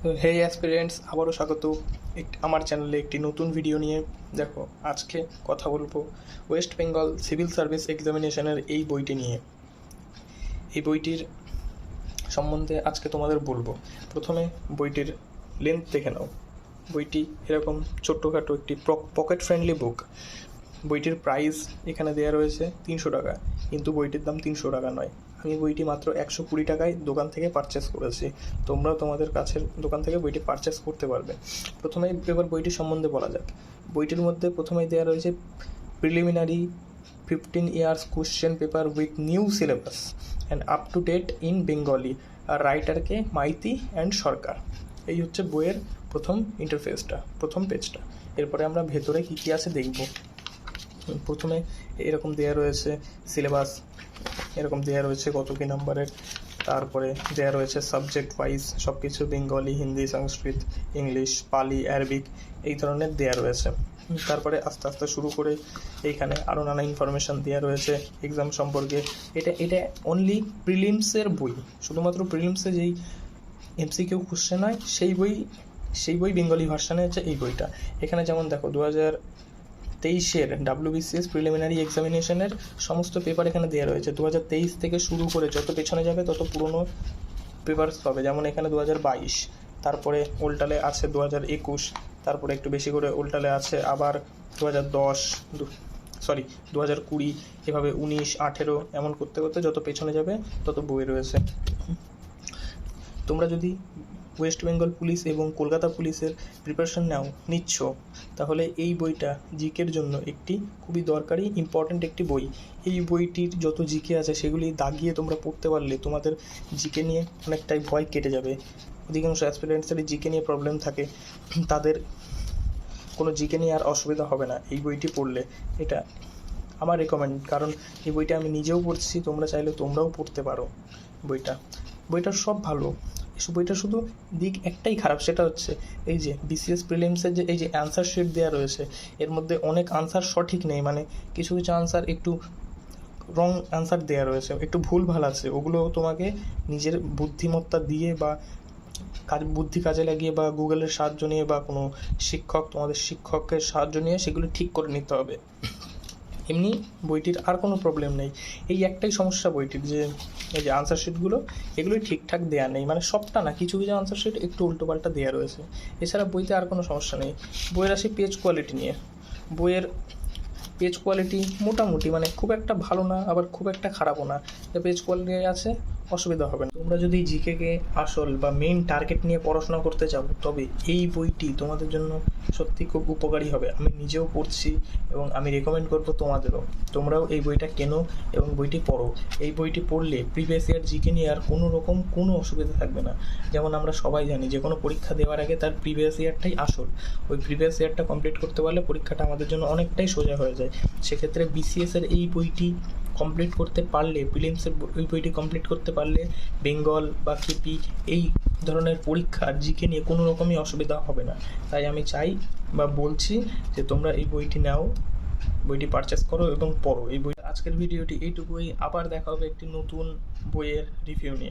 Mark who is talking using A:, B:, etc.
A: হে aspirants, আবারও স্বাগত আমার চ্যানেলে একটি নতুন ভিডিও নিয়ে। দেখো, আজকে কথা বলবো ওয়েস্ট বেঙ্গল সিভিল সার্ভিস এক্সামিনেশনের এই বইটি নিয়ে। এই বইটির সম্বন্ধে আজকে তোমাদের বলবো। প্রথমে বইটির লেন্থ দেখে নাও। বইটি এরকম ছোট্টখাটো একটি পকেট ফ্রেন্ডলি বুক। বইটির প্রাইস এখানে দেওয়া রয়েছে 300 টাকা, কিন্তু বইটির দাম 300 টাকা নয়। আমি বইটি মাত্র 120 টাকায় দোকান থেকে পারচেস করেছি। তোমরাও তোমাদের কাছের দোকান থেকে বইটি পারচেস করতে পারবে। প্রথমেই এবার বইটির সম্বন্ধে বলা যাক। বইটির মধ্যে প্রথমেই দেওয়া রয়েছে preliminary 15 years question paper with new syllabus and up to date in Bengali, আর রাইটারকে মাইতি অ্যান্ড সরকার। এই হচ্ছে বইয়ের প্রথম ইন্টারফেসটা, প্রথম পেজটা। এরপরে আমরা ভেতরে কী কী আছে দেখব। প্রথমে এরকম দেওয়া রয়েছে সিলেবাস, এরকম দেওয়া রয়েছে কত কী নাম্বারের। তারপরে দেওয়া রয়েছে সাবজেক্ট ওয়াইজ সব কিছু, বেঙ্গলি, হিন্দি, সংস্কৃত, ইংলিশ, পালি, অ্যারবিক এই ধরনের দেওয়া রয়েছে। তারপরে আস্তে আস্তে শুরু করে এইখানে আরও নানা ইনফরমেশান দেওয়া রয়েছে এক্সাম সম্পর্কে। এটা অনলি প্রিলিমসের বই, শুধুমাত্র প্রিলিমসে যেই এমসিকিউ কোশ্চেন হয় সেই বই বেঙ্গলি ভার্সানে হচ্ছে এই বইটা। এখানে যেমন দেখো 2023-এর WBCS প্রিলিমিনারি এক্সামিনেশনের সমস্ত পেপার এখানে দেওয়া রয়েছে। 2023 থেকে শুরু করে যত পেছনে যাবে তত পুরনো পেপারস পাবে। যেমন এখানে 2022, তারপরে উল্টালে আছে 2021, তারপরে একটু বেশি করে উল্টালে আছে আবার 2020, এভাবে 19, 18 এমন করতে করতে যত পেছনে যাবে তত বই রয়েছে। তোমরা যদি ওয়েস্ট বেঙ্গল পুলিশ এবং কলকাতা পুলিশের প্রিপারেশন নিচ্ছ, তাহলে এই বইটা জিকের জন্য একটি খুবই দরকারি ইম্পর্ট্যান্ট একটি বই। এই বইটির যত জিকে আছে সেগুলি দাগিয়ে তোমরা পড়তে পারলে তোমাদের জিকে নিয়ে অনেকটাই ভয় কেটে যাবে। অধিকাংশ অ্যাসপিরেন্টসেরই জিকে নিয়ে প্রবলেম থাকে, তাদের কোনো জিকে নিয়ে আর অসুবিধা হবে না এই বইটি পড়লে। এটা আমার রেকমেন্ড, কারণ এই বইটা আমি নিজেও পড়ছি, তোমরা চাইলে তোমরাও পড়তে পারো। বইটার সব ভালো, বইটা শুধু দিক একটাই খারাপ, সেটা হচ্ছে এই যে বিসিএস প্রিলিমসের যে এই যে অ্যান্সার শিট দেওয়া রয়েছে, এর মধ্যে অনেক আনসার সঠিক নেই, মানে কিছু কিছু আনসার একটু রং আনসার দেওয়া রয়েছে, একটু ভুল ভাল আছে। ওগুলো তোমাকে নিজের বুদ্ধিমত্তা দিয়ে বা বুদ্ধি কাজে লাগিয়ে বা গুগলের সাহায্য নিয়ে বা কোনো তোমাদের শিক্ষকের সাহায্য নিয়ে সেগুলো ঠিক করে নিতে হবে। এমনি বইটির আর কোনো প্রবলেম নেই। এই একটাই সমস্যা বইটির, যে এই যে আনসার শিটগুলো এগুলোই ঠিকঠাক দেওয়া নেই, মানে সবটা না, কিছু কিছু আনসার শিট একটু উল্টোপাল্টা দেওয়া রয়েছে। এছাড়া বইতে আর কোনো সমস্যা নেই। বইয়ের আসে পেজ কোয়ালিটি নিয়ে। বইয়ের পেজ কোয়ালিটি মোটামুটি, মানে খুব একটা ভালো না আবার খুব একটা খারাপও না। পেজ কোয়ালিটি আছে, অসুবিধা হবে না। তোমরা যদি জিকেকে আসল বা মেইন টার্গেট নিয়ে পড়াশোনা করতে চাও, তবে এই বইটি তোমাদের জন্য সত্যি খুব উপকারী হবে। আমি নিজেও পড়ছি এবং আমি রেকমেন্ড করবো তোমাদেরও। তোমরাও এই বইটা কেনো এবং বইটি পড়ো। এই বইটি পড়লে প্রিভিয়াস ইয়ার জিকে নিয়ে আর কোনো অসুবিধা থাকবে না। যেমন আমরা সবাই জানি যে কোনো পরীক্ষা দেওয়ার আগে তার প্রিভিয়াস ইয়ারটাই আসল। ওই প্রিভিয়াস ইয়ারটা কমপ্লিট করতে পারলে পরীক্ষাটা আমাদের জন্য অনেকটাই সোজা হয়ে যায়। সেক্ষেত্রে বিসিএসের এই বইটি কমপ্লিট করতে পারলে, প্রিলিমসের ওই বইটি কমপ্লিট করতে পারলে বেঙ্গল বা কেপি এই ধরনের পরীক্ষার জিকে নিয়ে কোনো রকমই অসুবিধা হবে না। তাই আমি চাই বা বলছি যে তোমরা এই বইটি নাও, বইটি পারচেস করো এবং পড়ো এই বই। আজকের ভিডিওটি এইটুকুই, আবার দেখা হবে একটি নতুন বইয়ের রিভিউ নিয়ে।